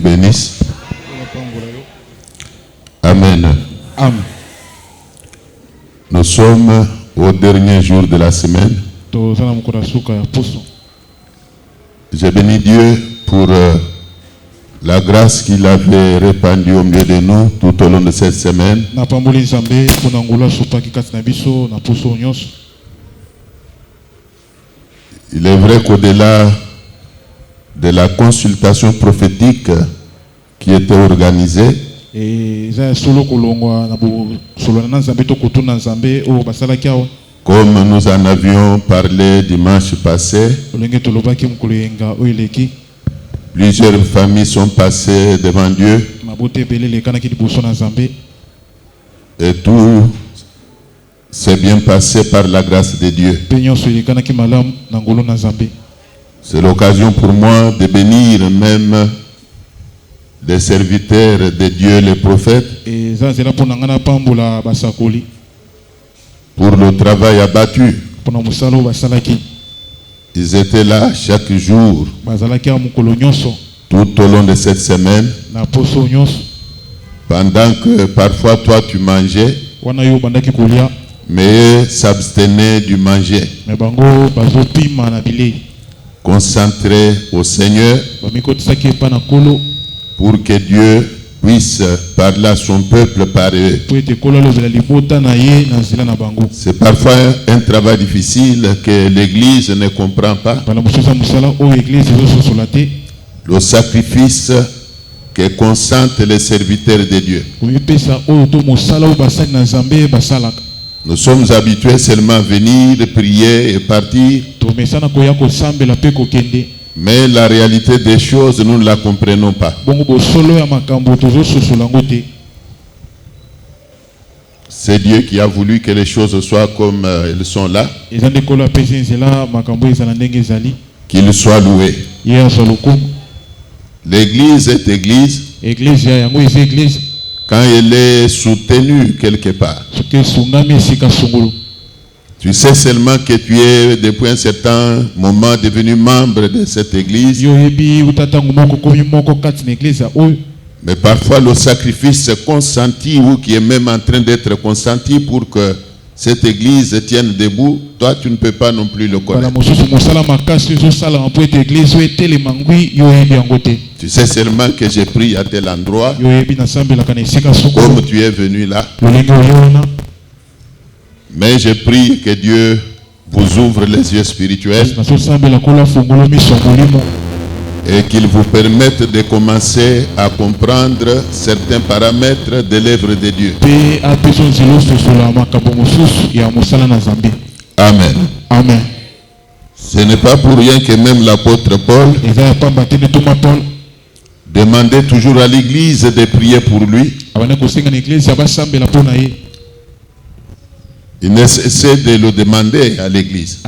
bénisse. Amen. Amen. Nous sommes au dernier jour de la semaine. Je bénis Dieu pour la grâce qu'il avait répandue au milieu de nous tout au long de cette semaine. Il est vrai qu'au-delà de la consultation prophétique qui était organisée, comme nous en avions parlé dimanche passé, plusieurs familles sont passées devant Dieu et tout s'est bien passé par la grâce de Dieu. C'est l'occasion pour moi de bénir même les serviteurs de Dieu, les prophètes, pour le travail abattu. Ils étaient là chaque jour, tout au long de cette semaine, pendant que parfois toi tu mangeais, mais eux s'abstenaient du manger. Concentrés au Seigneur, pour que Dieu puisse parler à son peuple par eux. C'est parfois un travail difficile que l'Église ne comprend pas. Le sacrifice que consentent les serviteurs de Dieu. Nous sommes habitués seulement à venir, prier et partir. Mais la réalité des choses, nous ne la comprenons pas. C'est Dieu qui a voulu que les choses soient comme elles sont là. Qu'il soit loué. L'Église est Église quand elle est soutenue quelque part. Tu sais seulement que tu es depuis un certain moment devenu membre de cette église. Mais parfois le sacrifice consenti ou qui est même en train d'être consenti pour que cette église tienne debout, toi tu ne peux pas non plus le connaître. Tu sais seulement que j'ai pris à tel endroit, comme tu es venu là. Mais je prie que Dieu vous ouvre les yeux spirituels et qu'il vous permette de commencer à comprendre certains paramètres de l'œuvre de Dieu. Amen. Amen. Ce n'est pas pour rien que même l'apôtre Paul demandait toujours à l'église de prier pour lui. Il ne cessait de le demander à l'église.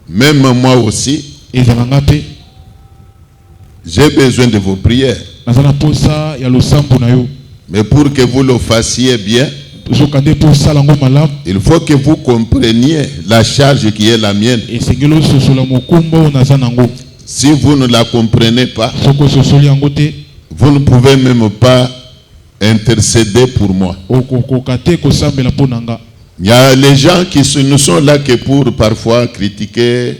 Même moi aussi, j'ai besoin de vos prières. Mais pour que vous le fassiez bien, il faut que vous compreniez la charge qui est la mienne. Si vous ne la comprenez pas, vous ne pouvez même pas intercéder pour moi. Il y a les gens qui ne sont là que pour parfois critiquer.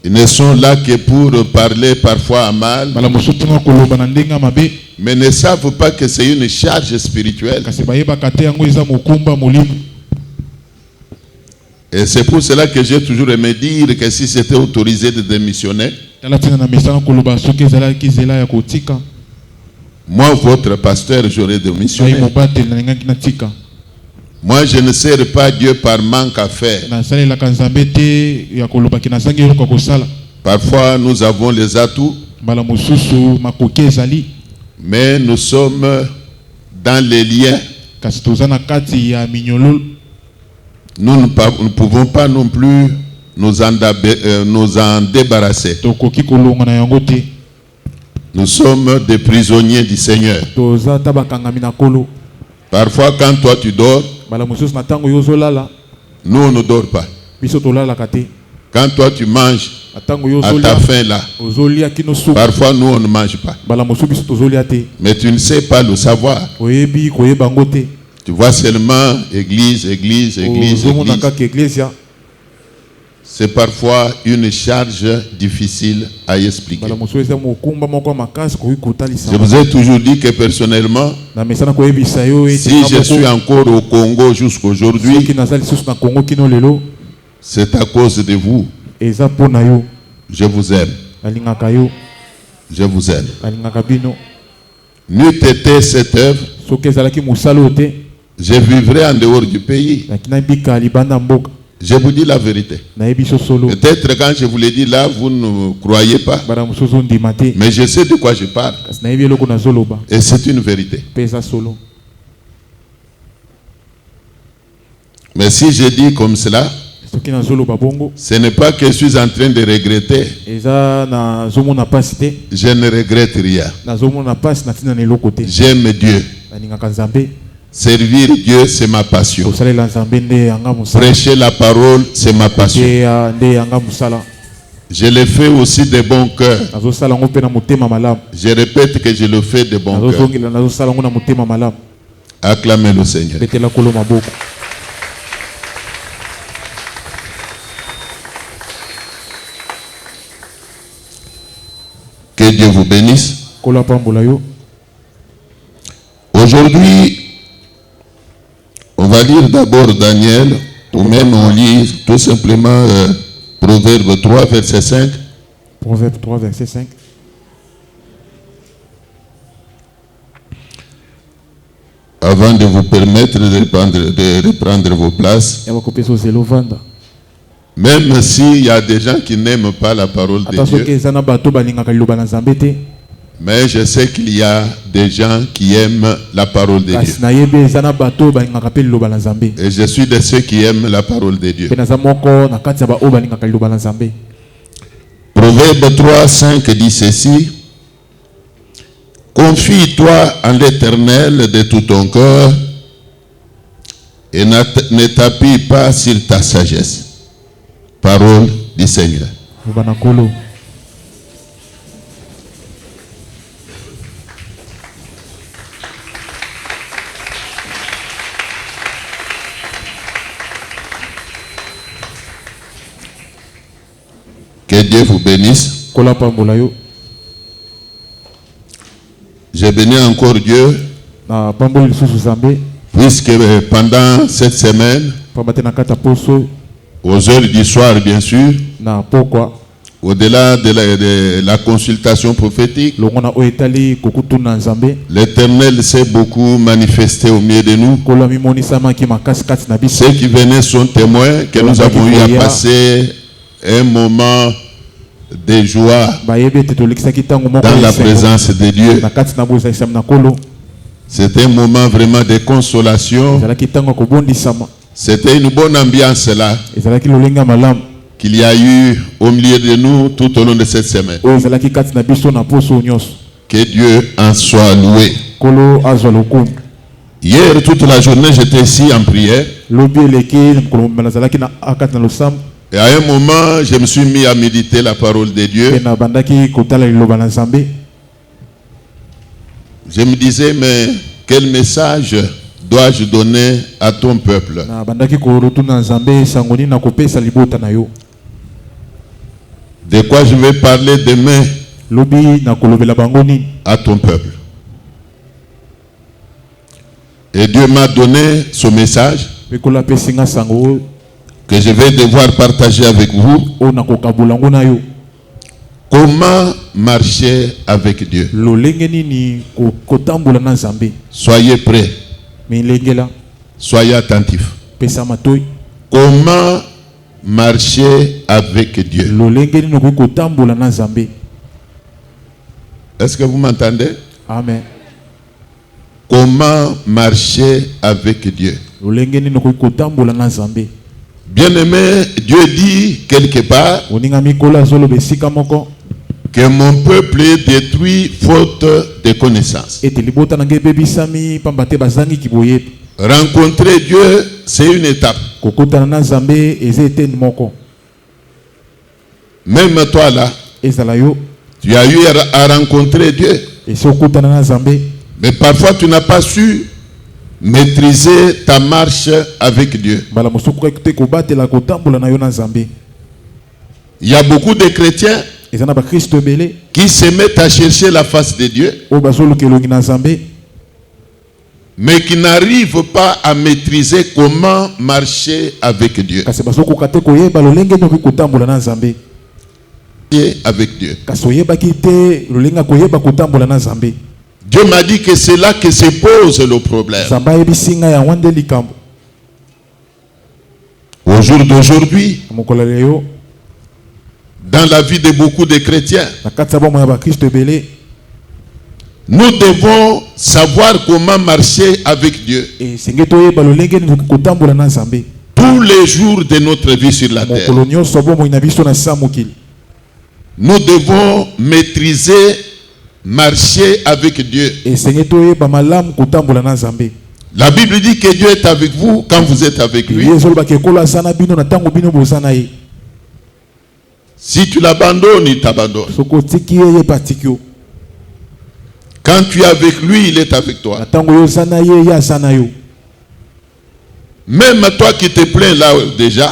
Ils ne sont là que pour parler parfois à mal. Mais ne savent pas que c'est une charge spirituelle. Et c'est pour cela que j'ai toujours aimé dire que si c'était autorisé de démissionner, moi, votre pasteur, j'aurais démissionné. Moi, je ne sers pas Dieu par manque à faire. Parfois, nous avons les atouts, mais nous sommes dans les liens. Nous ne pouvons pas non plus nous en débarrasser. Nous sommes des prisonniers du Seigneur. Parfois, quand toi tu dors, nous on ne dort pas. Quand toi tu manges à ta faim là, parfois nous on ne mange pas. Mais tu ne sais pas le savoir. Tu vois seulement église. C'est parfois une charge difficile à expliquer. Je vous ai toujours dit que personnellement, si je suis encore au Congo jusqu'aujourd'hui, c'est à cause de vous. Je vous aime. Je vous aime. N'eût été cette œuvre, je vivrais en dehors du pays. Je vous dis la vérité. Peut-être quand je vous l'ai dit là, vous ne croyez pas. Mais je sais de quoi je parle. Et c'est une vérité. Mais si je dis comme cela, ce n'est pas que je suis en train de regretter. Je ne regrette rien. J'aime Dieu. Servir Dieu, c'est ma passion. Prêcher la parole, c'est ma passion. Je le fais aussi de bon cœur. Je répète que je le fais de bon cœur. Acclamez le Seigneur. Que Dieu vous bénisse. Aujourd'hui, on va lire d'abord Daniel, ou même on lit tout simplement Proverbe 3, verset 5. Proverbe 3, verset 5. Avant de vous permettre de reprendre vos places. Même s'il y a des gens qui n'aiment pas la parole de Dieu, mais je sais qu'il y a des gens qui aiment la parole de Dieu. Et je suis de ceux qui aiment la parole de Dieu. Proverbe 3, 5 dit ceci. Confie-toi en l'Éternel de tout ton cœur et ne t'appuie pas sur ta sagesse. Parole du Seigneur. Que Dieu vous bénisse. Je bénis encore Dieu. Puisque pendant cette semaine, aux heures du soir bien sûr, au-delà de la consultation prophétique, l'Éternel s'est beaucoup manifesté au milieu de nous. Ceux qui venaient sont témoins que nous avons eu à passer un moment de joie dans la présence de Dieu. C'était un moment vraiment de consolation. C'était une bonne ambiance là qu'il y a eu au milieu de nous tout au long de cette semaine. Que Dieu en soit loué. Hier, toute la journée, j'étais ici en prière. Et à un moment, je me suis mis à méditer la parole de Dieu. Je me disais, mais quel message dois-je donner à ton peuple? De quoi je vais parler demain à ton peuple? Et Dieu m'a donné ce message que je vais devoir partager avec vous. Comment marcher avec Dieu? Soyez prêts. Soyez attentifs. Comment marcher avec Dieu? Est-ce que vous m'entendez? Amen. Comment marcher avec Dieu? Bien-aimé, Dieu dit quelque part que mon peuple est détruit faute de connaissance. Rencontrer Dieu, c'est une étape. Même toi là, tu as eu à rencontrer Dieu. Mais parfois tu n'as pas su maîtriser ta marche avec Dieu. Il y a beaucoup de chrétiens qui se mettent à chercher la face de Dieu, mais qui n'arrivent pas à maîtriser comment marcher avec Dieu. Avec Dieu. Dieu m'a dit que c'est là que se pose le problème. Au jour d'aujourd'hui, dans la vie de beaucoup de chrétiens, nous devons savoir comment marcher avec Dieu tous les jours de notre vie sur la terre. Nous devons maîtriser, marcher avec Dieu. La Bible dit que Dieu est avec vous quand vous êtes avec lui. Si tu l'abandonnes, il t'abandonne. Quand tu es avec lui, il est avec toi. Même toi qui te plains là déjà,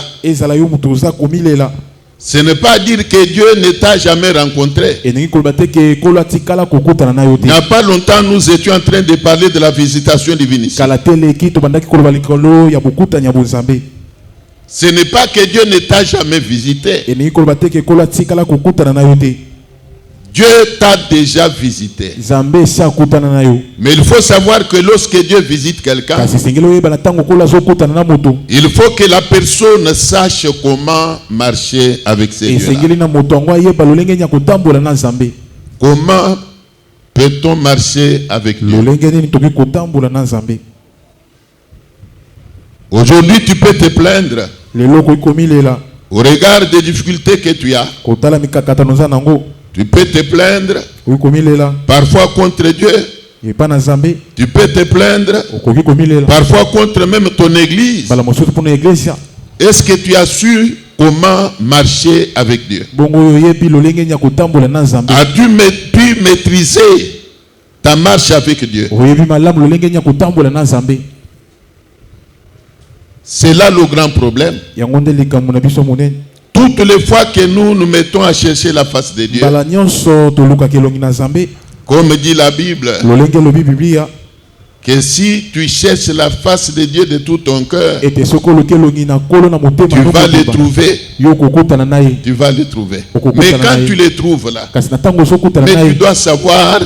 ce n'est pas dire que Dieu ne t'a jamais rencontré. Il n'y a pas longtemps, nous étions en train de parler de la visitation divine ici. Ce n'est pas que Dieu ne t'a jamais visité. Dieu t'a déjà visité. Mais il faut savoir que lorsque Dieu visite quelqu'un, il faut que la personne sache comment marcher avec ces dieux-là. Comment peut-on marcher avec Dieu? Aujourd'hui, tu peux te plaindre au regard des difficultés que tu as. Tu peux te plaindre parfois contre Dieu. Tu peux te plaindre parfois contre même ton église. Est-ce que tu as su comment marcher avec Dieu? As-tu pu maîtriser ta marche avec Dieu? C'est là le grand problème. Toutes les fois que nous nous mettons à chercher la face de Dieu, comme dit la Bible, que si tu cherches la face de Dieu de tout ton cœur, tu vas le trouver. Tu vas le trouver. Mais quand tu le trouves là, mais tu dois savoir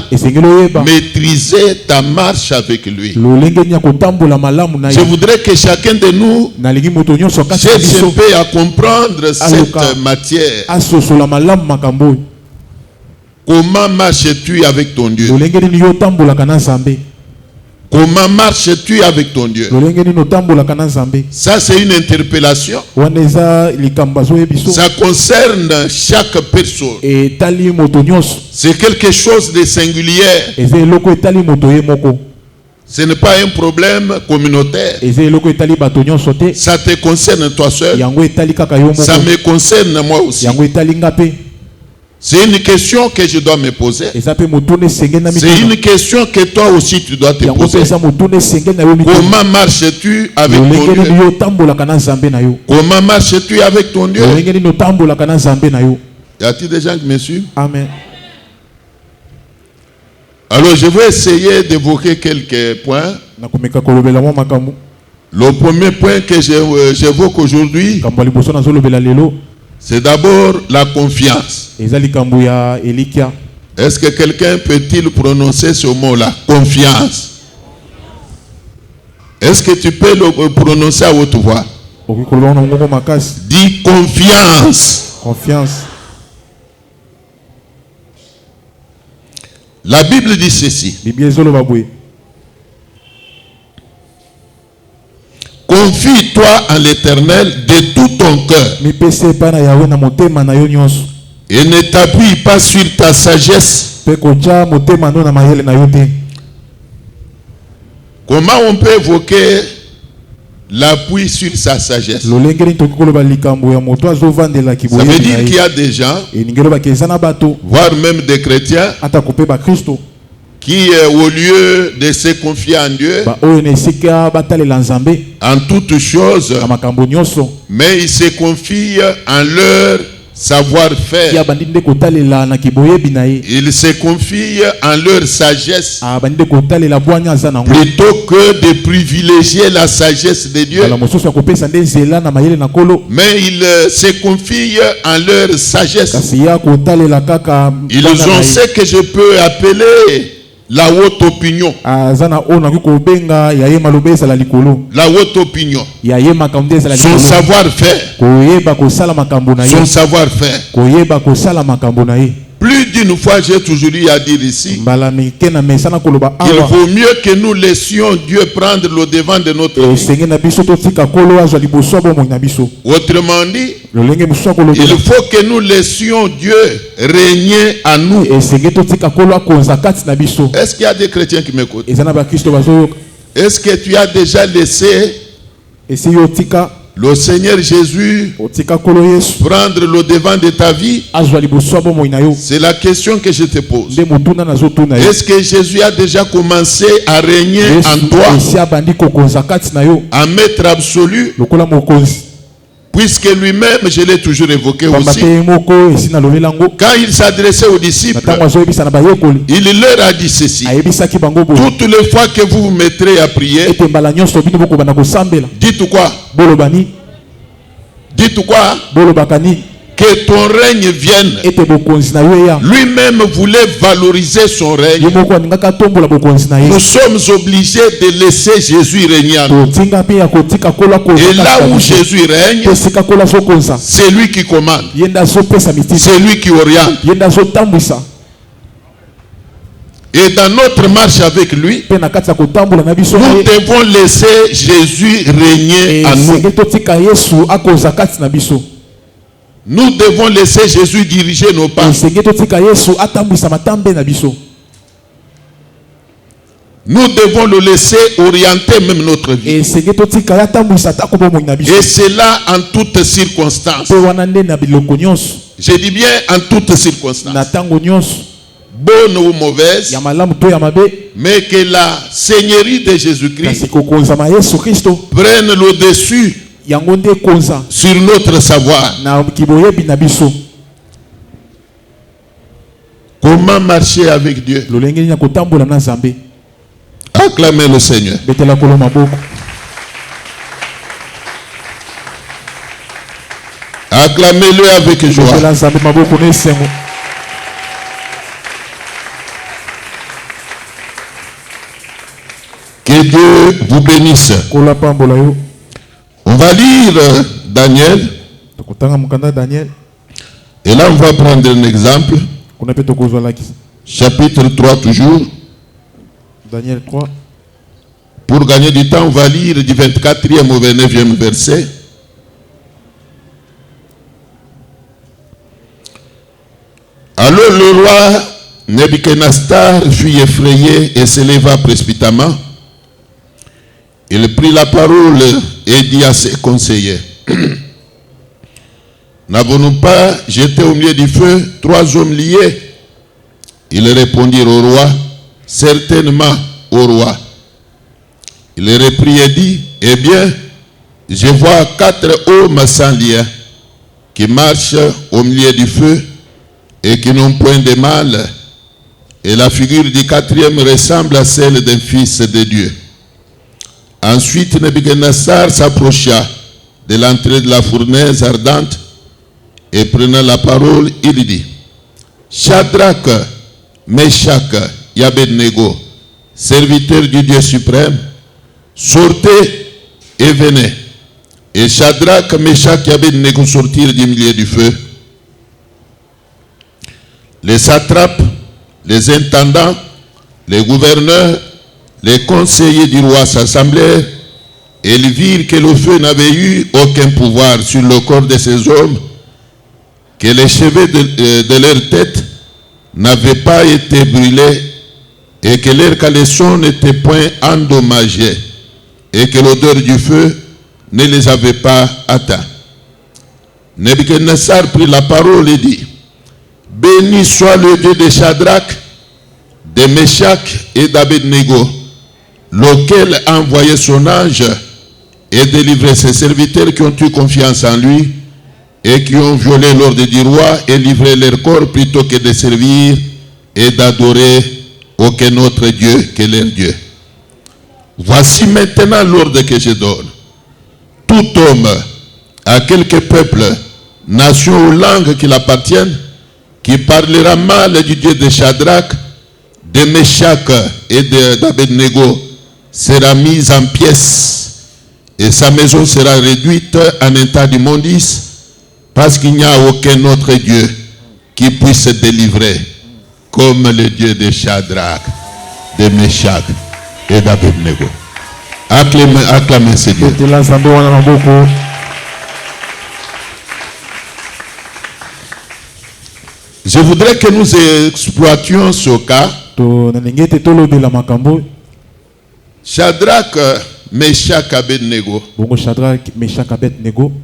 maîtriser ta marche avec lui. Je voudrais que chacun de nous cherche un peu à comprendre cette matière. Comment marches-tu avec ton Dieu? Comment marches-tu avec ton Dieu? Ça, c'est une interpellation. Ça concerne chaque personne. C'est quelque chose de singulier. Ce n'est pas un problème communautaire. Ça te concerne toi seul. Ça me concerne moi aussi. C'est une question que je dois me poser. C'est une question que toi aussi tu dois te poser. Comment marches-tu avec ton Dieu? Comment marches-tu avec ton Dieu? Y a-t-il des gens qui me suivent? Amen. Alors je vais essayer d'évoquer quelques points. Le premier point que j'évoque aujourd'hui, c'est d'abord la confiance. Est-ce que quelqu'un peut-il prononcer ce mot-là? Confiance. Est-ce que tu peux le prononcer à haute voix? Dis confiance. Confiance. La Bible dit ceci. Confie-toi en l'Éternel de tout ton cœur. Et ne t'appuie pas sur ta sagesse. Comment on peut évoquer l'appui sur sa sagesse. Ça veut dire qu'il y a des gens, voire même des chrétiens, qui au lieu de se confier en Dieu en toutes choses, mais ils se confient en leur savoir-faire. Ils se confient en leur sagesse plutôt que de privilégier la sagesse de Dieu. Mais ils se confient en leur sagesse. Ils ont ce que je peux appeler la haute opinion. La haute opinion. Son savoir-faire. Son savoir-faire. Plus d'une fois, j'ai toujours eu à dire ici, il vaut mieux que nous laissions Dieu prendre le devant de notre vie. Autrement dit, il faut que nous laissions Dieu régner en nous. Est-ce qu'il y a des chrétiens qui m'écoutent? Est-ce que tu as déjà laissé le Seigneur Jésus prendre le devant de ta vie? C'est la question que je te pose. Est-ce que Jésus a déjà commencé à régner en toi, à maître absolu? Puisque lui-même, je l'ai toujours évoqué aussi, quand il s'adressait aux disciples, il leur a dit ceci: toutes les fois que vous vous mettrez à prier, dites quoi? Dites quoi? Que ton règne vienne. Lui-même voulait valoriser son règne. Nous sommes obligés de laisser Jésus régner en nous. Et là où Jésus règne, c'est lui qui commande. C'est lui qui oriente. Et dans notre marche avec lui, nous devons laisser Jésus régner en nous. Nous devons laisser Jésus diriger nos pas. Nous devons le laisser orienter même notre vie. Et cela en toutes circonstances. Je dis bien en toutes circonstances. Bonne ou mauvaise, mais que la Seigneurie de Jésus-Christ prenne le dessus sur notre savoir. Comment marcher avec Dieu? Acclamez le Seigneur. Acclamez-le avec joie. Que Dieu vous bénisse. On va lire Daniel. Et là, on va prendre un exemple. Chapitre 3 toujours. Daniel 3. Pour gagner du temps, on va lire du 24e au 29e verset. Alors le roi Nebuchadnezzar fut effrayé et se leva précipitamment. Il prit la parole et dit à ses conseillers: n'avons-nous pas jeté au milieu du feu 3 hommes liés? Ils répondirent au roi: certainement, au roi. Il reprit et dit: eh bien, je vois 4 hommes sans lien qui marchent au milieu du feu et qui n'ont point de mal, et la figure du 4e ressemble à celle d'un fils de Dieu. Ensuite, Nebuchadnezzar s'approcha de l'entrée de la fournaise ardente et prenant la parole, il dit: Shadrach, Meshach et Abednego, serviteurs du Dieu suprême, sortez et venez. Et Shadrach, Meshach et Abednego sortirent du milieu du feu. Les satrapes, les intendants, les gouverneurs, les conseillers du roi s'assemblèrent et ils virent que le feu n'avait eu aucun pouvoir sur le corps de ces hommes, que les cheveux de leur tête n'avaient pas été brûlés et que leurs caleçons n'étaient point endommagés et que l'odeur du feu ne les avait pas atteints. Nebuchadnezzar prit la parole et dit: béni soit le Dieu de Shadrach, de Meshach et d'Abednego, lequel a envoyé son ange et délivré ses serviteurs qui ont eu confiance en lui et qui ont violé l'ordre du roi et livré leur corps plutôt que de servir et d'adorer aucun autre Dieu que leur Dieu. Voici maintenant l'ordre que je donne. Tout homme, à quelque peuple, nation ou langue qu'il appartienne, qui parlera mal du Dieu de Shadrach, de Meshach et d'Abednego, sera mis en pièces et sa maison sera réduite en état d'immondice, parce qu'il n'y a aucun autre Dieu qui puisse délivrer comme le Dieu de Shadrach, de Meshach et d'Abednego. Acclamez ce Dieu. Je voudrais que nous exploitions ce cas. Shadrach, Meshach, Abednego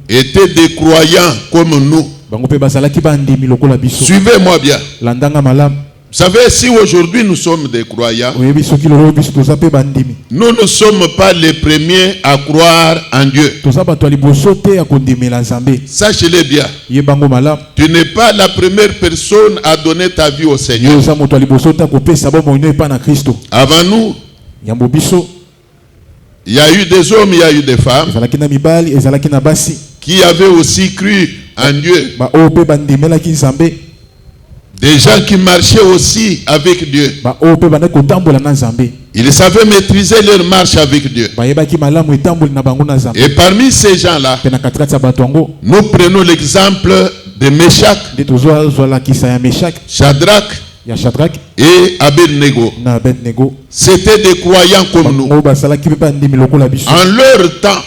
étaient des croyants comme nous. Suivez-moi bien. Vous savez, si aujourd'hui nous sommes des croyants, nous ne sommes pas les premiers à croire en Dieu. Sachez-le bien. Tu n'es pas la première personne à donner ta vie au Seigneur. Avant nous, il y a eu des hommes, il y a eu des femmes qui avaient aussi cru en Dieu. Des gens qui marchaient aussi avec Dieu. Ils savaient maîtriser leur marche avec Dieu. Et parmi ces gens-là, nous prenons l'exemple de Meshach, Shadrach et Abednego. C'était des croyants comme nous. En leur temps,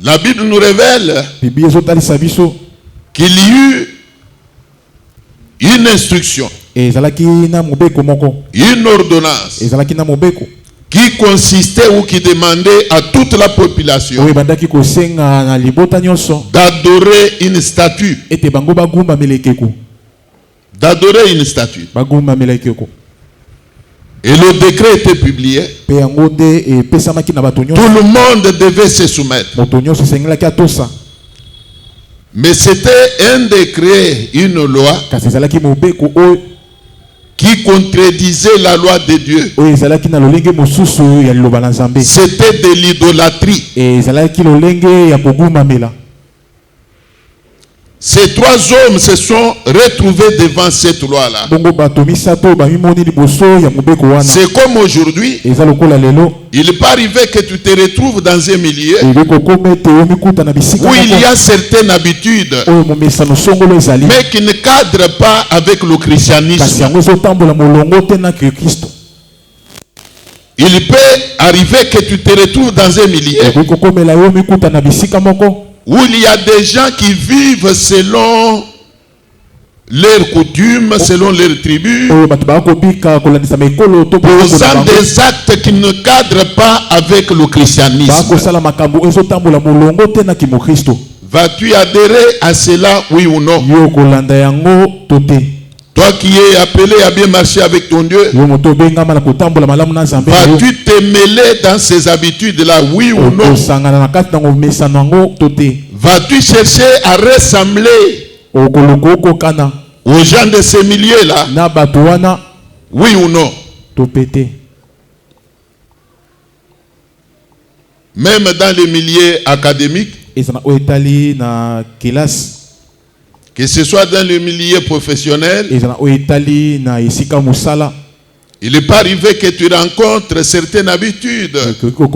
la Bible nous révèle qu'il y eut une instruction, une ordonnance qui consistait ou qui demandait à toute la population d'adorer une statue. D'adorer une statue. Et le décret était publié. Tout le monde devait se soumettre. Mais c'était un décret, une loi qui contredisait la loi de Dieu. C'était de l'idolâtrie. Ces trois hommes se sont retrouvés devant cette loi-là. C'est comme aujourd'hui. Il n'est pas arrivé que tu te retrouves dans un milieu où il y a certaines habitudes, mais qui ne cadrent pas avec le christianisme. Il peut arriver que tu te retrouves dans un milieu où il y a des gens qui vivent selon leurs coutumes, selon leurs tribus, posant des actes qui ne cadrent pas avec le christianisme. Vas-tu adhérer à cela, oui ou non? Toi qui es appelé à bien marcher avec ton Dieu, vas-tu te mêler dans ces habitudes-là, oui ou non? Vas-tu chercher à ressembler aux gens de ces milieux-là, oui ou non? Même dans les milieux académiques, que ce soit dans le milieu professionnel, il n'est pas arrivé que tu rencontres certaines habitudes,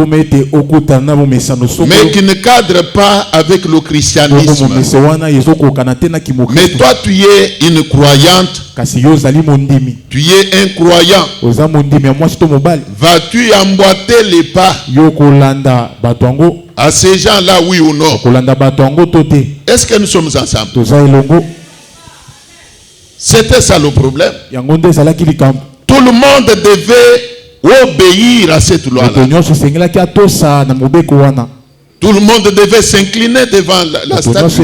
mais qui ne cadrent pas avec le christianisme. Mais toi, tu es une croyante. Tu es un croyant. Vas-tu emboîter les pas à ces gens-là, oui ou non? Est-ce que nous sommes ensemble? C'était ça le problème. Tout le monde devait obéir à cette loi-là. Tout le monde devait s'incliner devant la statue,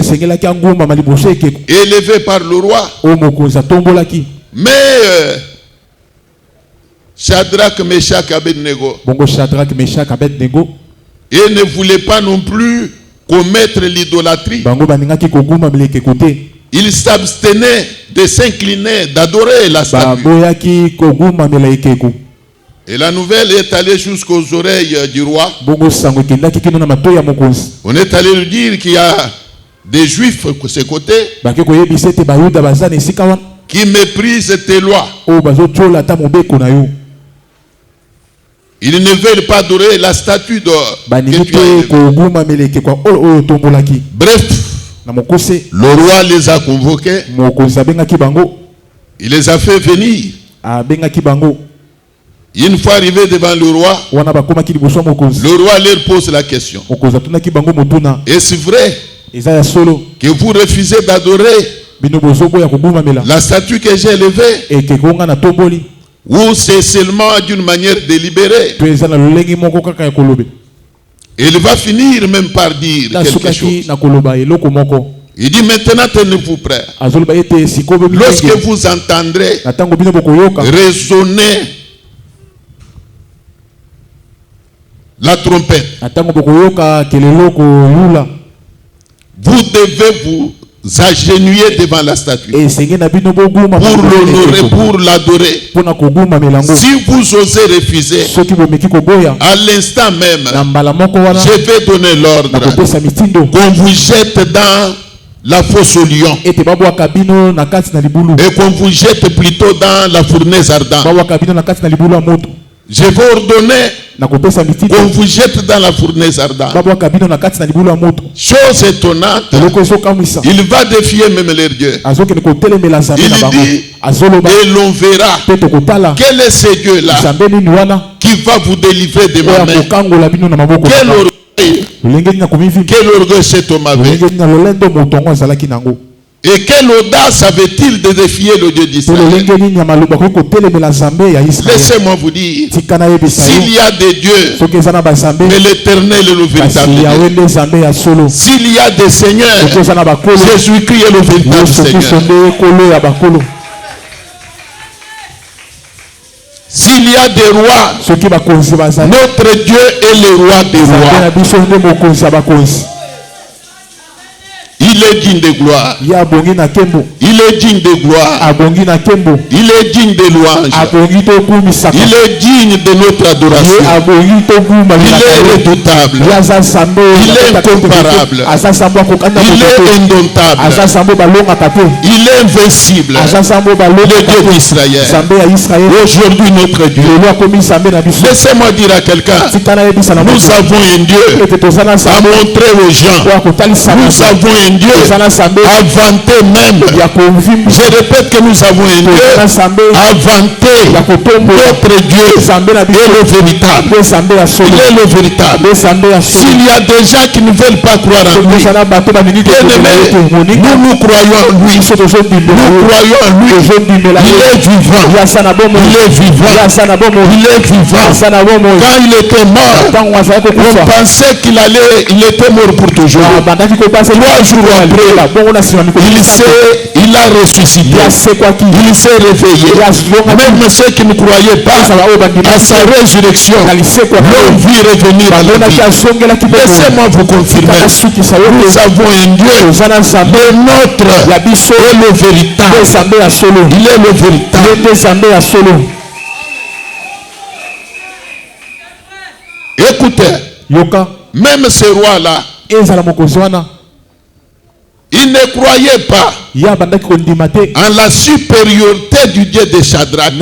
élevée par le roi. Mais Shadrach, Meshach, Abednego, ils ne voulaient pas non plus commettre l'idolâtrie. Ils s'abstenaient de s'incliner, d'adorer la statue. Et la nouvelle est allée jusqu'aux oreilles du roi. On est allé lui dire qu'il y a des juifs de ce côté qui méprisent tes lois. Ils ne veulent pas adorer la statue d'or. Bref, le roi les a convoqués. Il les a fait venir. Une fois arrivé devant le roi leur pose la question. Est-ce vrai que vous refusez d'adorer la statue que j'ai élevée? Ou c'est seulement d'une manière délibérée? Il va finir même par dire quelque chose. Il dit maintenant tenez-vous prêts. Lorsque vous entendrez résonner la trompette, vous devez vous agenouiller devant la statue pour l'honorer, pour l'adorer. Si vous osez refuser, à l'instant même, je vais donner l'ordre qu'on vous jette dans la fosse au lion et qu'on vous jette plutôt dans la fournaise ardente. Je vais ordonner qu'on vous jette dans la fournaise ardente. Chose étonnante, il va défier même les dieux. Il dit, et l'on verra quel est ce Dieu-là qui va vous délivrer de ma main. Quel orgueil cet homme avait. Et quelle audace avait-il de défier le Dieu d'Israël? Laissez-moi vous dire, s'il y a des dieux, mais l'Éternel est le véritable Dieu. S'il y a des seigneurs, Jésus-Christ est le véritable Seigneur. S'il y a des rois, notre Dieu est le roi des rois. Il est digne de gloire. Il est digne de gloire. Il est digne de louange. Il est digne de notre adoration. Il est redoutable. Il est incomparable. Il est indomptable. Il est invincible. Le Dieu d'Israël. Aujourd'hui notre Dieu. Laissez-moi dire à quelqu'un, nous avons un Dieu à montrer aux gens. Nous avons un Dieu inventé même. Je répète que nous avons un Dieu inventé. Notre Dieu est le véritable. Il est le véritable. S'il y a des gens qui ne veulent pas croire en lui, nous croyons en lui. Nous croyons en lui. Il est vivant. Il est vivant. Il est vivant. Quand il était mort, on pensait qu'il était mort pour toujours. 3 jours après, il a ressuscité. Il s'est réveillé. Même ceux qui ne croyaient pas à sa résurrection l'ont vu revenir à la vie. Laissez-moi vous confirmer, nous avons un Dieu, le nôtre est le véritable. Il est le véritable. Écoutez, même ce roi-là, il ne croyait pas en la supériorité du Dieu de Shadrach.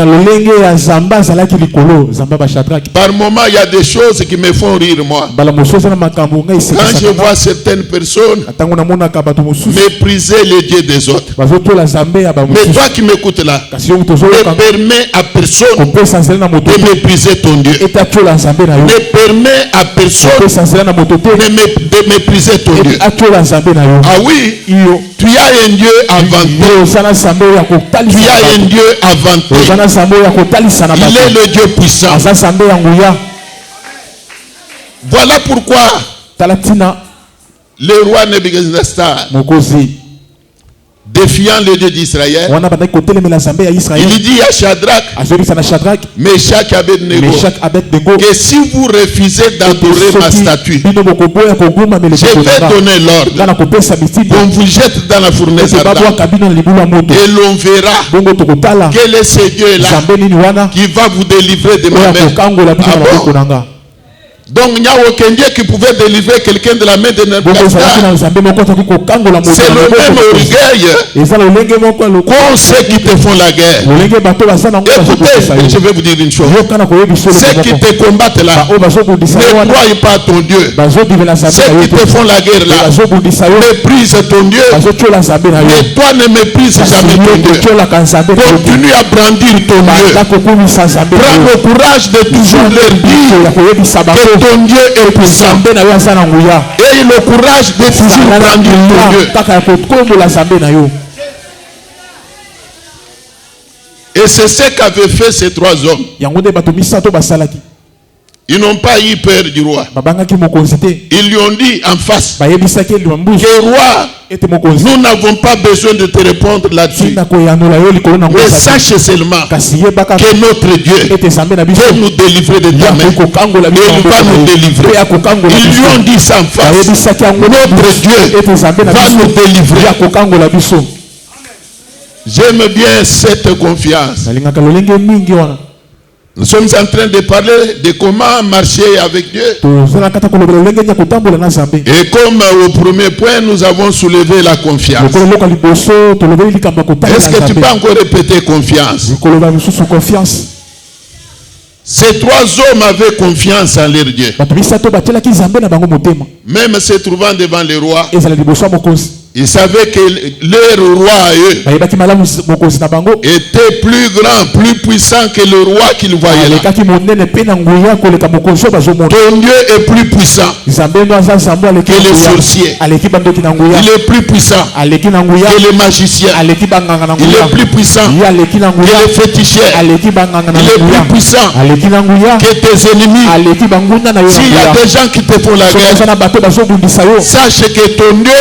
Par moment, il y a des choses qui me font rire, moi. Quand je vois certaines personnes mépriser les dieux des autres. Mais toi qui m'écoutes là, ne permets à personne de mépriser ton Dieu. Ne permets à personne de mépriser ton Dieu. Ah oui, tu as un Dieu inventé. Tu as un Dieu inventé. Il est le Dieu puissant. Voilà pourquoi Le roi Nebuchadnezzar, défiant le Dieu d'Israël, il dit à Shadrach, Meshach et Abednego, que si vous refusez d'adorer ma statue, je vais donner l'ordre qu'on vous jette dans la fournaise ardente, et l'on verra quel est ce Dieu-là qui va vous délivrer de ma main. Donc il n'y a aucun Dieu qui pouvait délivrer quelqu'un de la main de Nebuchadnezzar. C'est le même orgueil qu'ont ceux qui te font la guerre. Écoutez, je vais vous dire une chose. Ceux qui te combattent là, ne croient pas à ton Dieu. Ceux qui te font la guerre là, méprisent ton Dieu. Mais toi ne méprises jamais ton Dieu. Continue à brandir ton Dieu. Prends le courage de toujours leur dire que ton Dieu est puissant. Et le courage de toujours brandir ton Dieu. Et c'est ce qu'avaient fait ces trois hommes. Ils n'ont pas eu peur du roi. Ils lui ont dit en face que roi, nous n'avons pas besoin de te répondre là-dessus. Mais sache seulement que notre Dieu peut nous délivrer de ta main. Et il va nous délivrer. Ils lui ont dit ça en face. Notre Dieu va nous délivrer. J'aime bien cette confiance. Nous sommes en train de parler de comment marcher avec Dieu. Et comme au premier point, nous avons soulevé la confiance. Est-ce que tu peux encore répéter confiance? Ces trois hommes avaient confiance en leur Dieu. Même se trouvant devant le roi, ils savaient que leur roi à eux était plus grand, plus puissant que le roi qu'ils voyaient là. Ton Dieu est plus puissant que les sorciers. Il est plus puissant que les magiciens. Il est plus puissant que les féticheurs. Il est plus puissant que tes ennemis. S'il y a des gens qui te font la guerre, sache que ton Dieu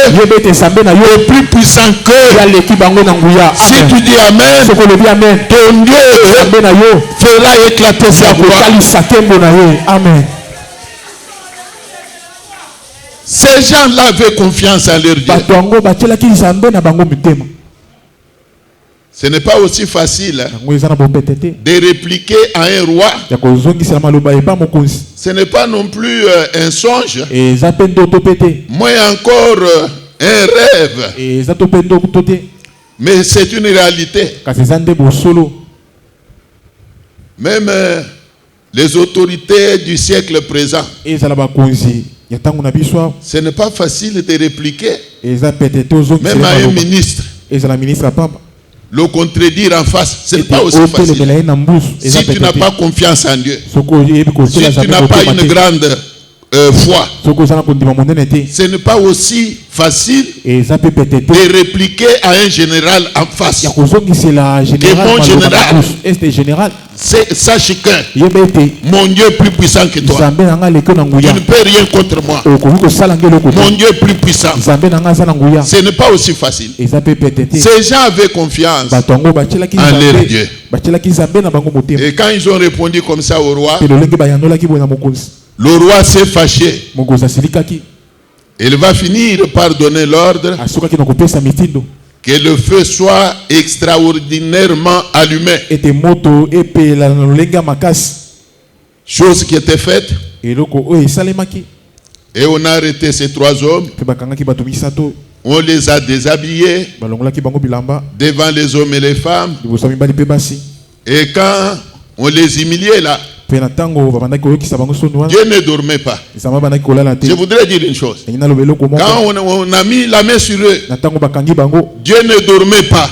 est plus puissant que. Si tu dis Amen, ton Dieu fera éclater sa voix. Amen. Ces gens-là avaient confiance en leur Dieu. Ce n'est pas aussi facile de répliquer à un roi. Ce n'est pas non plus un songe. Moins encore un rêve. Mais c'est une réalité. Même les autorités du siècle présent, ce n'est pas facile de répliquer. Même à un ministre, le contredire en face, ce n'est pas aussi facile. Si tu n'as pas confiance en Dieu, si tu n'as pas une grande foi, ce n'est pas aussi facile de répliquer à un général en face. Et mon général, sache que mon Dieu est plus puissant que toi. Tu ne peux rien contre moi. Mon Dieu est plus puissant. Ce n'est pas aussi facile. Ces gens avaient confiance en leur Dieu. Et quand ils ont répondu comme ça au roi, le roi s'est fâché. Il va finir par donner l'ordre que le feu soit extraordinairement allumé. Chose qui était faite. Et on a arrêté ces trois hommes. On les a déshabillés devant les hommes et les femmes. Et quand on les humiliait là, Dieu ne dormait pas. Je voudrais dire une chose. Quand on a mis la main sur eux, Dieu ne dormait pas.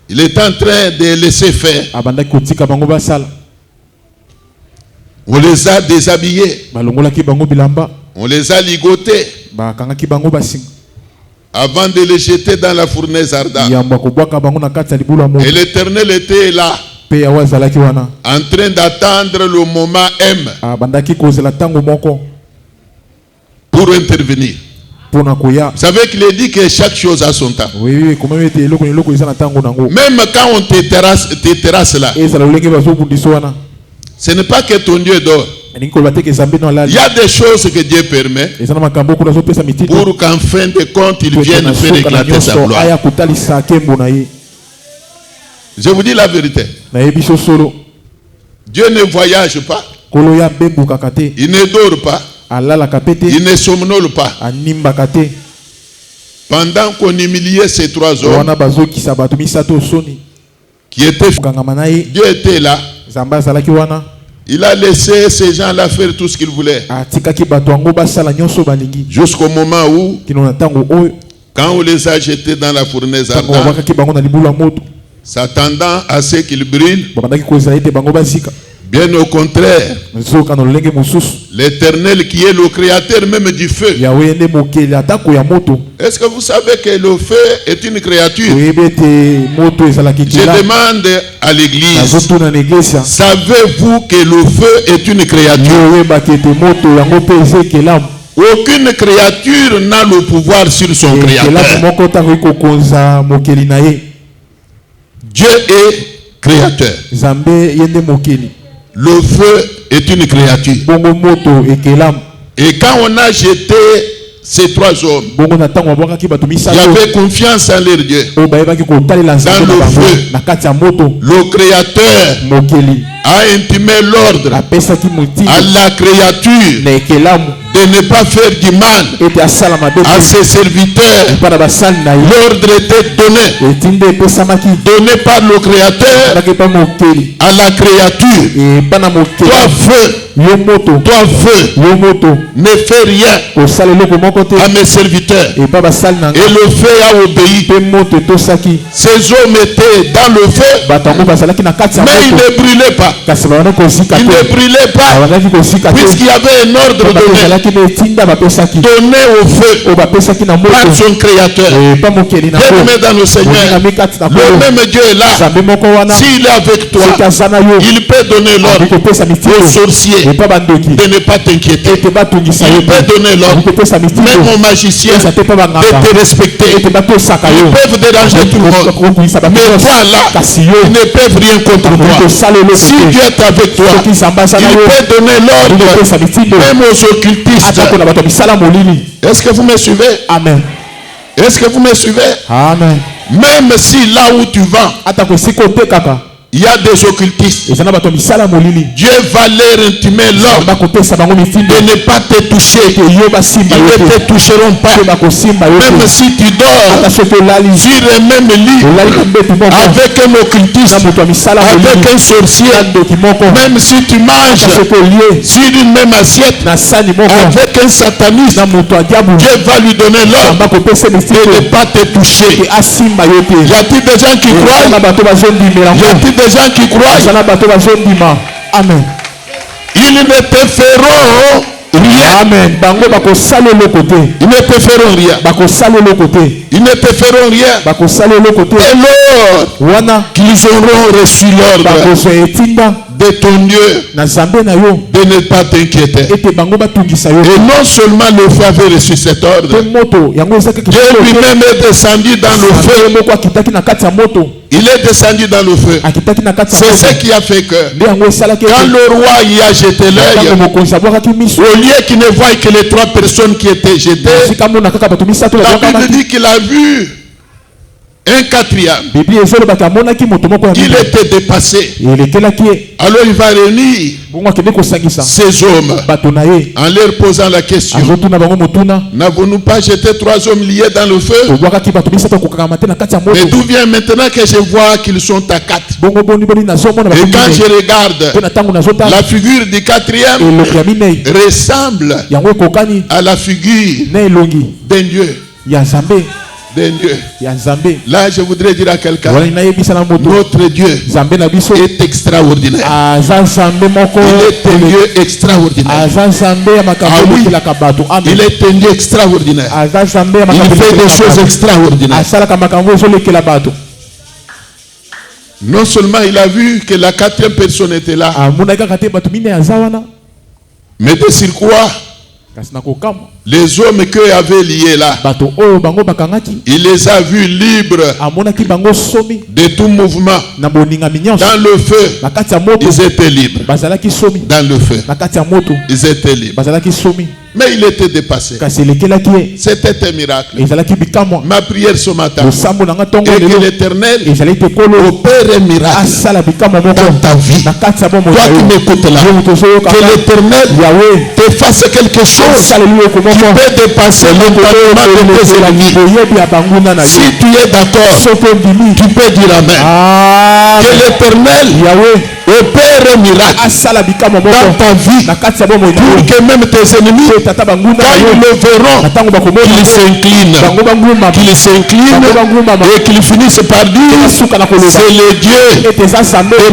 Il est en train de laisser faire. On les a déshabillés. On les a ligotés avant de les jeter dans la fournaise ardente. Et l'Éternel était là, en train d'attendre le moment M. pour intervenir. Vous savez qu'il est dit que chaque chose a son temps. Même quand on te terrasse là, ce n'est pas que ton Dieu dort. Il y a des choses que Dieu permet pour qu'en fin de compte il vienne faire éclater sa gloire. Je vous dis la vérité. Dieu ne voyage pas. Il ne dort pas. Il ne somnole pas. Pendant qu'on humiliait ces trois hommes qui étaient, Dieu était là. Il a laissé ces gens-là faire tout ce qu'ils voulaient. Jusqu'au moment où, quand on les a jetés dans la fournaise ardente, s'attendant à ce qu'ils brûlent, bien au contraire, l'Éternel qui est le créateur même du feu. Est-ce que vous savez que le feu est une créature? Je demande à l'église, savez-vous que le feu est une créature? Aucune créature n'a le pouvoir sur son créateur. Dieu est créateur. Le feu est une créature. Et quand on a jeté ces trois hommes, il y avait confiance en leur Dieu. Dans le feu, le créateur a intimé l'ordre à la créature de ne pas faire du mal à ses serviteurs. L'ordre était donné par le créateur à la créature. Toi feu, ne fais rien à mes serviteurs. Et le feu a obéi. Ces hommes étaient dans le feu, mais ils ne brûlaient pas. Ils ne brûlaient pas puisqu'il y avait un ordre donné au feu par son créateur. Bien-aimé dans le Seigneur, le même Dieu est là. S'il est avec toi, il peut donner l'ordre aux sorciers de ne pas t'inquiéter. Il peut donner l'ordre même aux magiciens de te respecter. Ils peuvent déranger tout le monde, mais toi là, ils ne peuvent rien contre toi. Si Dieu est avec toi, il peut donner l'ordre même aux occultistes. Est-ce que vous me suivez? Amen. Est-ce que vous me suivez? Amen. Même si là où tu vas, il y a des occultistes, Dieu va leur intimer l'ordre de ne pas te toucher. Ils ne te toucheront pas. Même si tu dors sur le même lit avec un occultiste, avec un sorcier, même si tu manges sur une même assiette avec un sataniste, Dieu va lui donner l'ordre de ne pas te toucher. Y a-t-il des gens qui croient? Y a-t-il des gens qui croient? Amen. Ils ne te feront rien. Amen. Ils ne te feront rien. Ils ne te feront rien. Et lors qu'ils auront reçu l'ordre de ton Dieu de ne pas t'inquiéter. Et non seulement le feu avait reçu cet ordre, Dieu lui-même est descendu dans le feu. Il est descendu dans le feu. C'est ce qui a fait que quand le roi y a jeté l'œil, au lieu qu'il ne voie que les trois personnes qui étaient jetées, la Bible dit qu'il a vu un quatrième. Il était dépassé. Alors il va réunir ces hommes en leur posant la question: n'avons-nous pas jeté trois hommes liés dans le feu? Mais d'où vient maintenant que je vois qu'ils sont à quatre? Et quand je regarde, la figure du quatrième ressemble à la figure d'un Dieu. Là, je voudrais dire à quelqu'un, notre Dieu est extraordinaire. Il est un Dieu extraordinaire. Ah oui, il est un Dieu extraordinaire. Il fait des choses extraordinaires. Non seulement il a vu que la quatrième personne était là, mais de sur quoi Les hommes qu'eux avaient liés là, il les a vus libres de tout mouvement. Dans le feu, ils étaient libres. Dans le feu, ils étaient libres. Mais il était dépassé. C'était un miracle. Ma prière ce matin est que l'Éternel opère un miracle dans ta vie. Toi qui m'écoutes là, que l'Éternel te fasse quelque chose qui peut dépasser l'entendement de tes ennemis. Si tu es d'accord, tu peux dire Amen. Que l'Éternel opère un miracle dans ta vie pour que même tes ennemis, quand ils le verront, qu'ils s'inclinent et qu'ils finissent par dire c'est le Dieu de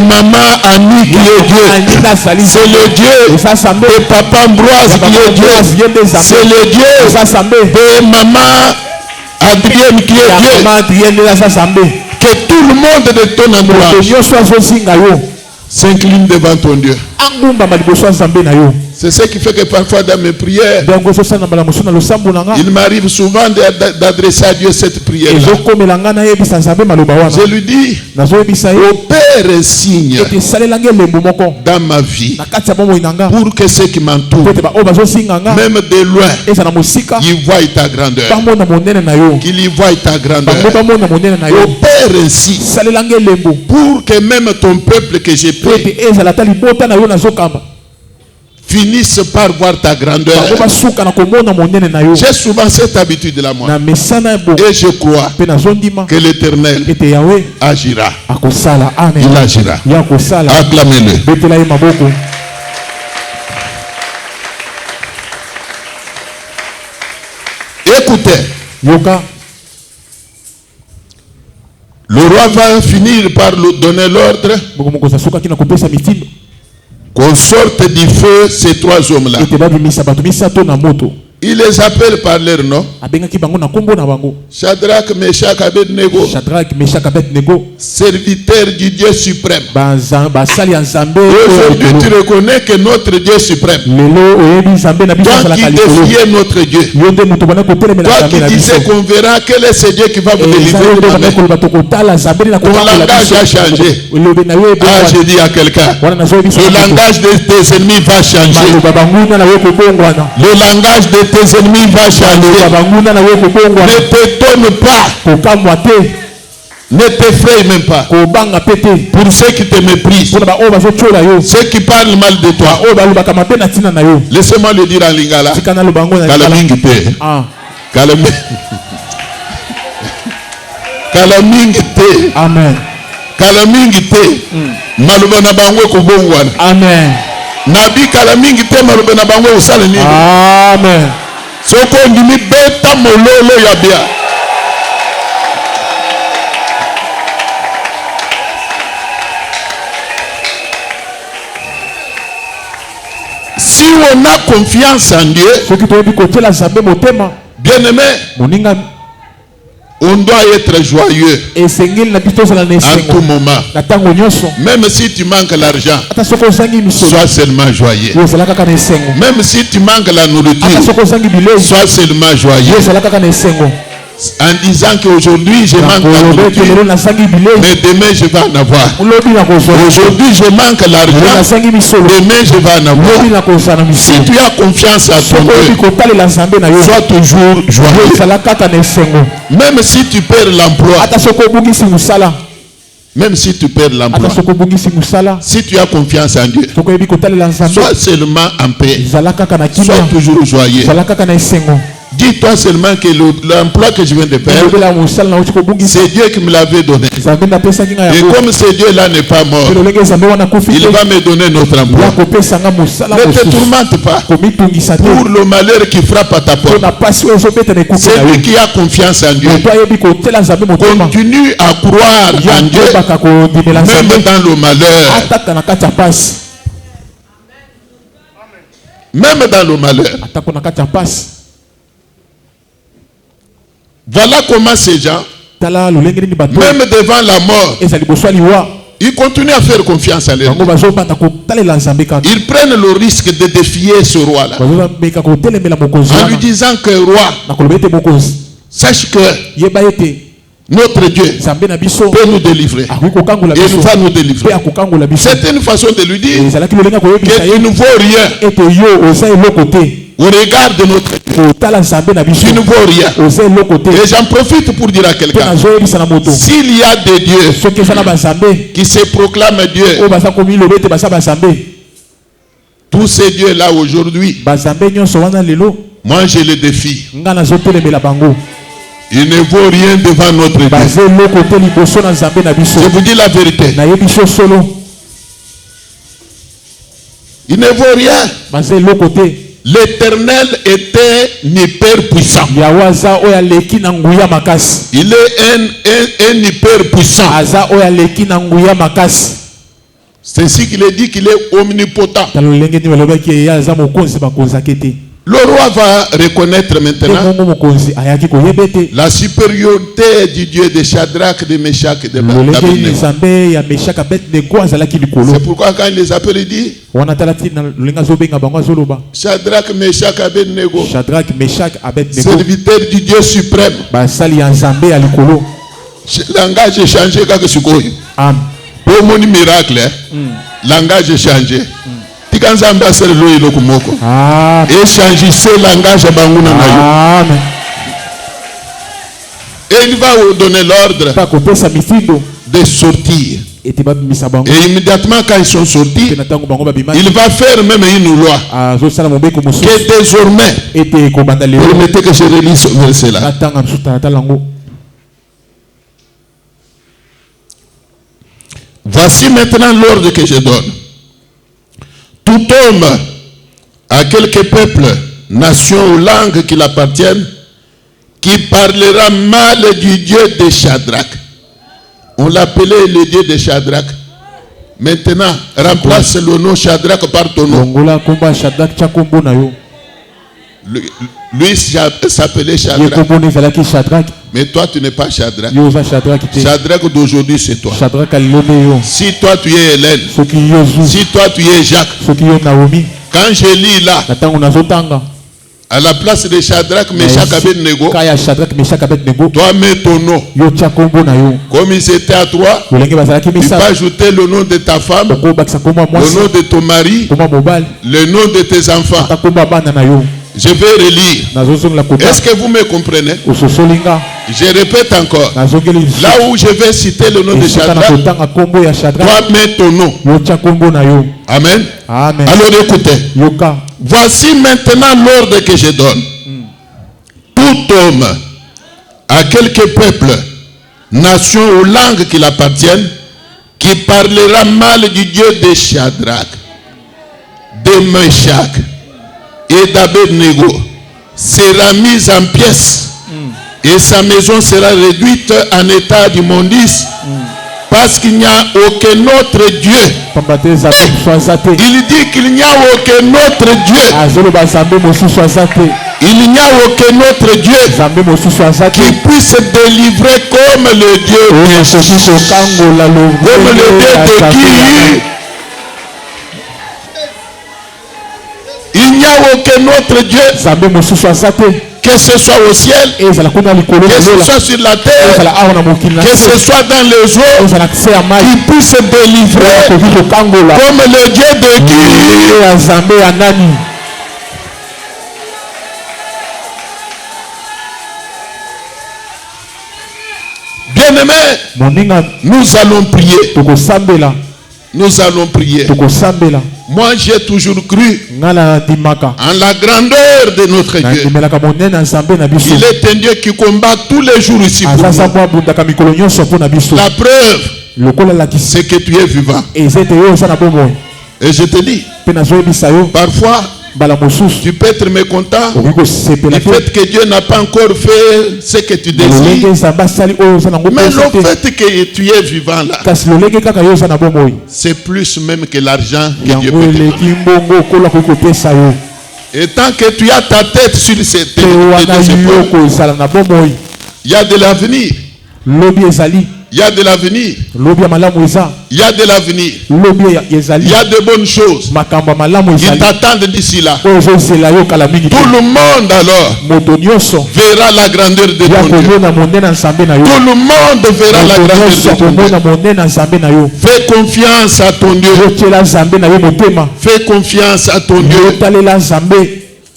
maman Annie qui est Dieu, c'est le Dieu de papa Ambroise qui est Dieu, c'est le Dieu de maman Adrienne qui est Dieu. Que tout le monde de ton entourage s'incline devant ton Dieu. C'est ce qui fait que parfois dans mes prières, il m'arrive souvent d'adresser à Dieu cette prière. Je lui dis, opère un signe dans ma vie pour que ceux qui m'entourent, même de loin, ils voient ta grandeur, qu'ils y voient ta grandeur. Opère un signe pour que même ton peuple que j'ai pris finissent par voir ta grandeur. J'ai souvent cette habitude là moi. Et je crois que l'Éternel agira. Il agira. Acclamez-le. Écoutez. Le roi va finir par donner l'ordre qu'on sorte du feu ces trois hommes-là. Il les appelle par leur nom. Shadrach, Meshach, Abednego. Serviteurs du Dieu suprême. Aujourd'hui, tu reconnais que notre Dieu suprême. Toi qui défiais notre Dieu. Toi qui disais qu'on verra quel est ce Dieu qui va vous délivrer de ma main. Ton langage a changé. Ah, j'ai dit à quelqu'un, le langage de tes ennemis va changer. Le langage de tes ennemis va changer. Ne t'étonne pas. Ne t'effraie même pas. Pour ceux qui te méprisent, ceux qui parlent mal de toi, laissez-moi le dire en lingala. Kalamingite. Amen. Kalamingite. Malubana bango kubongwana. Amen. Nabi kalamingite malubana bango usale nini. Amen. Soko ndimi beta mololo ya bia. Si on a confiance en Dieu, bien aimé, on doit être joyeux en tout moment. Même si tu manques l'argent, sois seulement joyeux. Même si tu manques la nourriture, sois seulement joyeux. En disant qu'aujourd'hui je manque la nourriture, mais demain je vais en avoir. Aujourd'hui je manque l'argent, demain je vais en avoir. Si tu as confiance à ton Dieu, sois toujours joyeux. Même si tu perds l'emploi, même si tu perds l'emploi, si tu as confiance en Dieu, sois seulement en paix. Sois toujours joyeux. Dis-toi seulement que l'emploi que je viens de perdre, c'est Dieu qui me l'avait donné. Et comme ce Dieu-là n'est pas mort, il va me donner notre emploi. Ne te tourmente pas pour le malheur qui frappe à ta porte. C'est lui qui a confiance en Dieu. Continue à croire en Dieu, même dans le malheur. Même dans le malheur. Voilà comment ces gens, même devant la mort, Ils continuent à faire confiance à leur Dieu. Ils prennent le risque de défier ce roi-là. En lui disant que roi, sache que notre Dieu peut nous délivrer. Et il va nous délivrer. C'est une façon de lui dire qu'il ne vaut rien. Au regard de notre Dieu, tu ne vois rien. Et j'en profite pour dire à quelqu'un, s'il y a des dieux qui se proclament Dieu, tous ces dieux-là aujourd'hui, moi je les défie. Il ne vaut rien devant notre Dieu. Je vous dis la vérité. Il ne vaut rien. L'Éternel était hyper puissant. Il est un hyper puissant. C'est ainsi qu'il est dit qu'il est omnipotent. Le roi va reconnaître maintenant la supériorité du Dieu de Shadrach, de Meshach et de Abednego. C'est pourquoi quand il les appelle, il dit Shadrach, Meshach, Abednego, serviteur du Dieu suprême. Langage est changé quand c'est quoi? Pour mon miracle, langage est changé. Échangissez langage à Banguna. Et il va vous donner l'ordre de sortir. Et immédiatement quand ils sont sortis, il va faire même une loi que désormais, permettez que je relise ce verset là. Voici maintenant l'ordre que je donne. Tout homme à quelque peuple, nation ou langue qu'il appartienne, qui parlera mal du Dieu de Shadrach. On l'appelait le Dieu de Shadrach. Maintenant, remplace le nom Shadrach par ton nom. Lui s'appelait Shadrach. Mais toi, tu n'es pas Shadrach. Shadrach d'aujourd'hui, c'est toi. Si toi, tu es Hélène. Si toi, tu es Jacques. Quand je lis là, à la place de Shadrach, Meshach, Abednego, toi mets ton nom. Comme ils étaient à toi, tu peux ajouter le nom de ta femme, le nom de ton mari, le nom de tes enfants. Je vais relire. Est-ce que vous me comprenez? Je répète encore. Là où je vais citer le nom de Shadrach, toi mets ton nom. Amen. Alors écoutez. Voici maintenant l'ordre que je donne. Tout homme à quelque peuple, nation ou langue qu'il appartienne, qui parlera mal du Dieu de Shadrach, de Meshach et d'Abednego sera mise en pièces et sa maison sera réduite en état d'immondice parce qu'il n'y a aucun autre Dieu. Il dit qu'il n'y a aucun autre Dieu. Il n'y a aucun autre Dieu qui puisse délivrer comme le Dieu comme le Dieu de qui. Il n'y a aucun autre Dieu, que ce soit au ciel, que ce soit sur la terre, que ce soit dans les eaux, qui puisse délivrer comme le Dieu de qui. Bien-aimé, nous allons prier. Nous allons prier. Moi, j'ai toujours cru en la grandeur de notre Dieu. Il est un Dieu qui combat tous les jours ici pour nous. La preuve, c'est que tu es vivant. Et je te dis, parfois, tu peux être mécontent du fait que Dieu n'a pas encore fait ce que tu désires. Mais le fait que tu es vivant là, c'est plus même que l'argent que Dieu peut te donner. Et tant que tu as ta tête sur ces épaules, il y a de l'avenir. Il y a de l'avenir. Il y a de l'avenir. Il y a de bonnes choses qui t'attendent d'ici là. Tout le monde alors verra la grandeur de ton Dieu. Tout le monde verra la grandeur de ton Dieu. Fais confiance à ton Dieu. Fais confiance à ton Dieu.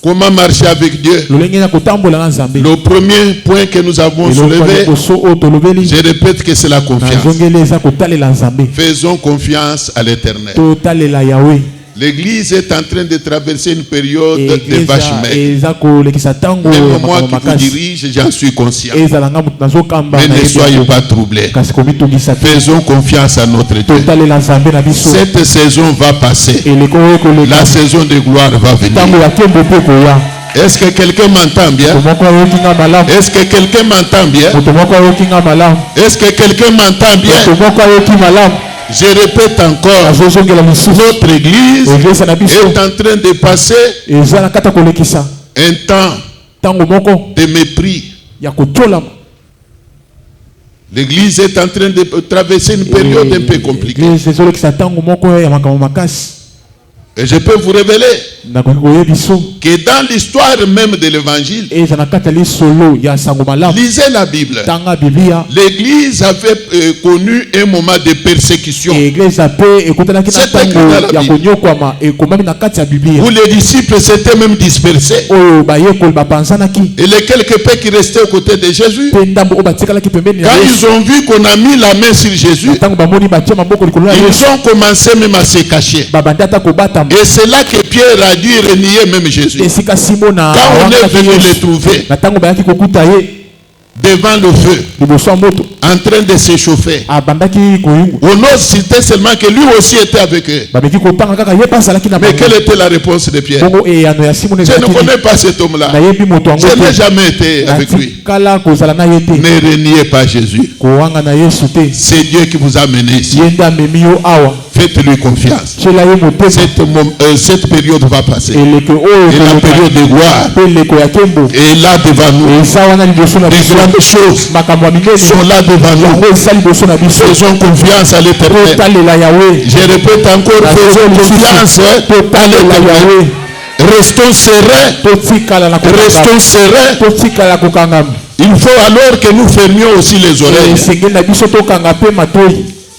Comment marcher avec Dieu? Le premier point que nous avons soulevé, je répète que c'est la confiance. Faisons confiance à l'Éternel. L'Église est en train de traverser une période de vache maigre. Même moi qui vous dirige, j'en suis conscient. Mais ne soyez pas troublés. Faisons confiance à notre Dieu. Cette saison va passer. La saison de gloire va venir. Est-ce que quelqu'un m'entend bien? Est-ce que quelqu'un m'entend bien? Est-ce que quelqu'un m'entend bien? Je répète encore, notre église est en train de passer un temps de mépris. L'église est en train de traverser une période un peu compliquée. Et je peux vous révéler que dans l'histoire même de l'évangile, lisez la Bible. L'église avait connu un moment de persécution. C'est écrit dans la Bible. Où les disciples s'étaient même dispersés. Et les quelques peu qui restaient aux côtés de Jésus, quand ils ont vu qu'on a mis la main sur Jésus, ils ont commencé même à se cacher. Et c'est là que Pierre a dû renier même Jésus. Quand on est venu le trouver devant le feu, en train de s'échauffer, on ose citer seulement que lui aussi était avec eux. Mais quelle était la réponse de Pierre? Je ne connais pas cet homme-là. Je n'ai jamais été avec lui. Ne reniez pas Jésus. C'est Dieu qui vous a mené ici. Faites-lui confiance. Cette période va passer. Et la période de gloire est là devant nous. Des grandes choses sont là devant nous. Faisons confiance à l'Éternel. Je répète encore, faisons confiance à l'Éternel. Restons sereins. Restons sereins. Il faut alors que nous fermions aussi les oreilles.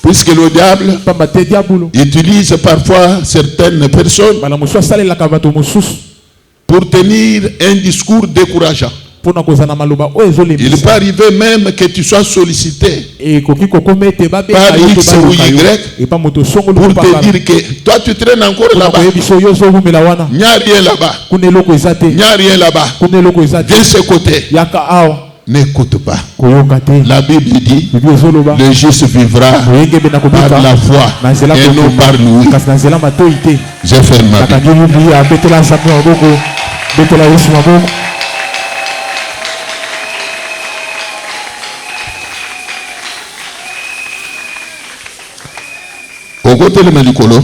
Puisque le diable utilise parfois certaines personnes pour tenir un discours décourageant. Il peut arriver même que tu sois sollicité par X ou Y pour te dire que toi tu traînes encore là-bas. Il n'y a rien là-bas. Il n'y a rien là-bas. De ce côté. N'écoute pas. La Bible dit le juste vivra par la foi et non par l'ouïe. Je ferme ma Bible. Au côté de Malikolo,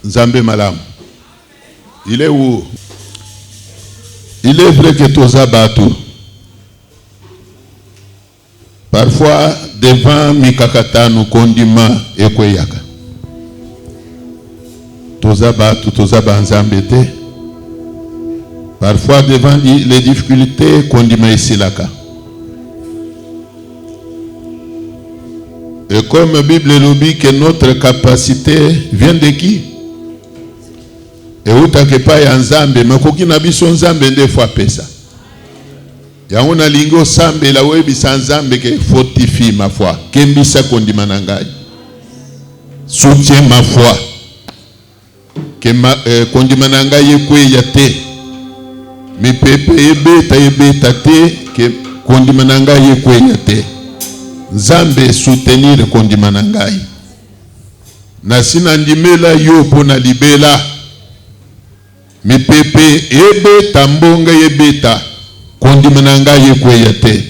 Zambé Malam. Il est où? Il est vrai que Toza Batu, parfois devant Mikakata nous condima et Kweyaka. Toza Batu, Toza Banzambete, parfois devant les difficultés condima ici laka. Et comme la Bible nous dit que notre capacité vient de qui? Et où t'as que pas y Nzambe, mais koki na biso Nzambe nde fois pesa. Ya una lingo sambe la webi sans Nzambe que fortifie ma foi. Kembisa kondima nangai. Soutiens ma foi. Que ma kondima nangai yekwe yate. Mi pepe ebeta te que kondima nangai yekwe yate. Nzambe soutenir kondima nangai. Na sinandimela yo pona libela. Mi pepe ebeta mbonga yebeta kondimananga yekweyate.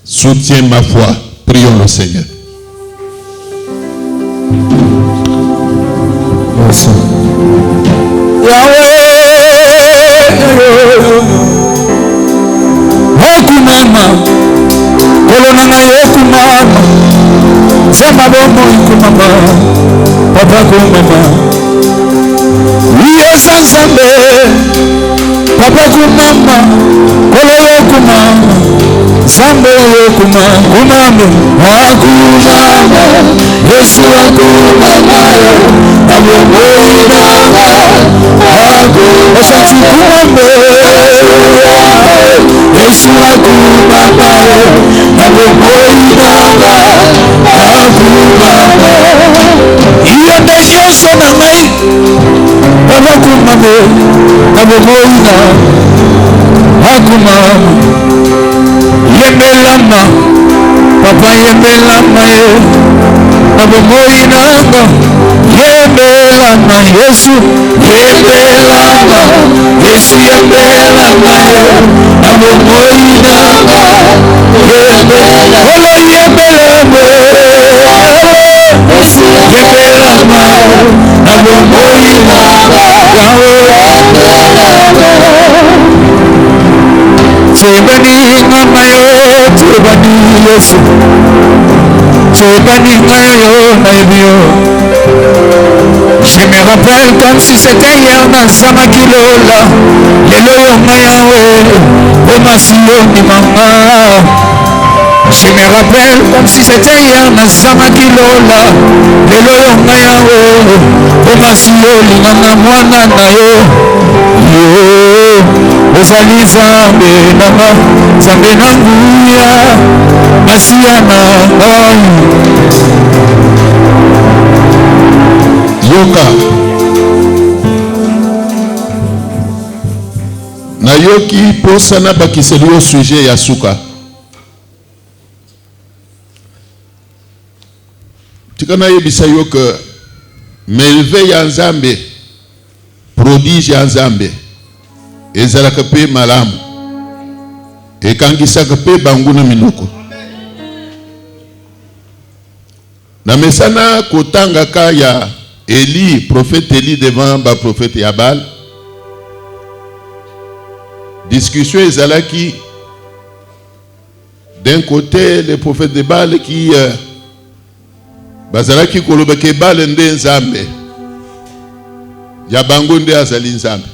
Soutiens ma foi. Prions le Seigneur. Merci. Yahweh. Zamba bomo ikumama, papa kumama. Yesa nzambe, papa kumama, kolo kumama, zambe kumama, kumama, akumama, Yesu akumama, akumama, osati kumama, Yesu akumama, iya deje sona ngai papa kumama abumoina akumama yembelama papa yembelama abumoina yembelama Yesu yembelama Yesu yembelama abumoina yembelama yembelama abumoina Chebani ngamayo, chebani Yesu, chebani ngayo naibio. Je me rappelle comme si c'était hier dans Samakilola, lelo yongayawe, omasio ni mama. Je me rappelle comme si c'était hier dans Samakilola, lelo yongayawe, omasio ni mama mwana nayo. Ozali zambe nanga, zambe nanguya, masiana ngai. Yoka. Na yoki posa na bakiseli au sujet ya suka. Tikana yebisa yoka, melve ya nzambe, prodige ya nzambe. Ezalaka pe malamu ekangisaka pe banguna minoko na mesana kotanga ka ya Eli, prophète Eli devant ba prophète Yabal. Discussion ezalaki d'un côté le prophète de Baal qui bazalaki kolobeke Baal nde nzambe ya bango nde azali nzambe.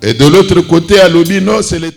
Et de l'autre côté, à l'Obi, non, c'est les